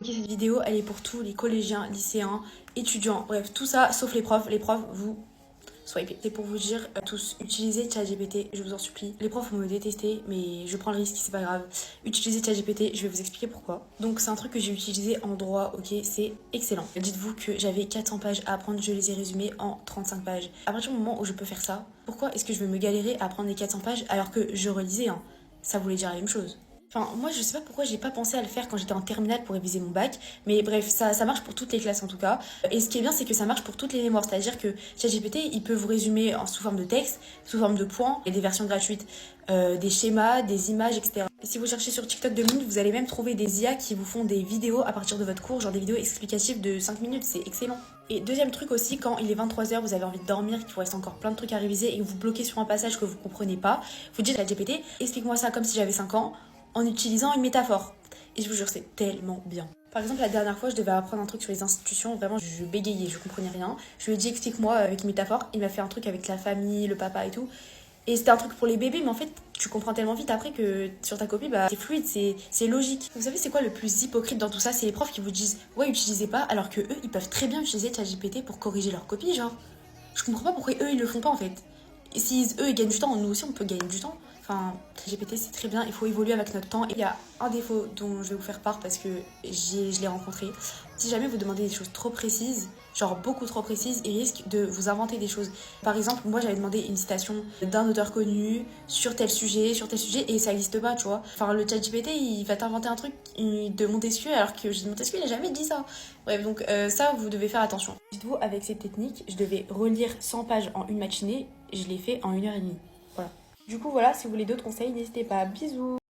Cette vidéo, elle est pour tous les collégiens, lycéens, étudiants, bref, tout ça, sauf les profs. Les profs, vous swipez. C'est pour vous dire, tous, utilisez ChatGPT, je vous en supplie. Les profs vont me détester, mais je prends le risque, c'est pas grave. Utilisez ChatGPT, je vais vous expliquer pourquoi. Donc, c'est un truc que j'ai utilisé en droit, ok, c'est excellent. Dites-vous que j'avais 400 pages à apprendre, je les ai résumées en 35 pages. À partir du moment où je peux faire ça, pourquoi est-ce que je vais me galérer à apprendre les 400 pages alors que je relisais, hein? Ça voulait dire la même chose. Enfin, moi, je sais pas pourquoi j'ai pas pensé à le faire quand j'étais en terminale pour réviser mon bac, mais bref, ça marche pour toutes les classes en tout cas. Et ce qui est bien, c'est que ça marche pour toutes les mémoires, c'est-à-dire que ChatGPT, il peut vous résumer sous forme de texte, sous forme de points, et des versions gratuites, des schémas, des images, etc. Et si vous cherchez sur TikTok 2 minutes, vous allez même trouver des IA qui vous font des vidéos à partir de votre cours, genre des vidéos explicatives de 5 minutes, c'est excellent. Et deuxième truc aussi, quand il est 23h, vous avez envie de dormir, qu'il vous reste encore plein de trucs à réviser et que vous bloquez sur un passage que vous comprenez pas, vous dites à ChatGPT, explique-moi ça comme si j'avais 5 ans, en utilisant une métaphore. Et je vous jure, c'est tellement bien. Par exemple, la dernière fois, je devais apprendre un truc sur les institutions. Vraiment, je bégayais, je comprenais rien. Je lui ai dit, explique-moi avec une métaphore. Il m'a fait un truc avec la famille, le papa et tout. Et c'était un truc pour les bébés, mais en fait, tu comprends tellement vite après que sur ta copie, bah, c'est fluide, c'est logique. Vous savez, c'est quoi le plus hypocrite dans tout ça? C'est les profs qui vous disent, ouais, utilisez pas, alors que eux, ils peuvent très bien utiliser ChatGPT pour corriger leur copie, genre. Je comprends pas pourquoi eux, ils le font pas, en fait. Et si eux, ils gagnent du temps, nous aussi, on peut gagner du temps. Enfin, GPT, c'est très bien, il faut évoluer avec notre temps. Et il y a un défaut dont je vais vous faire part parce que je l'ai rencontré. Si jamais vous demandez des choses trop précises, genre beaucoup trop précises, il risque de vous inventer des choses. Par exemple, moi j'avais demandé une citation d'un auteur connu sur tel sujet, et ça n'existe pas, tu vois. Enfin, le chat GPT, il va t'inventer un truc de Montesquieu alors que je dis Montesquieu, il n'a jamais dit ça. Bref, donc ça, vous devez faire attention. Dites-vous, avec cette technique, je devais relire 100 pages en une matinée, je l'ai fait en 1h30. Voilà. Du coup, voilà, si vous voulez d'autres conseils, n'hésitez pas. Bisous!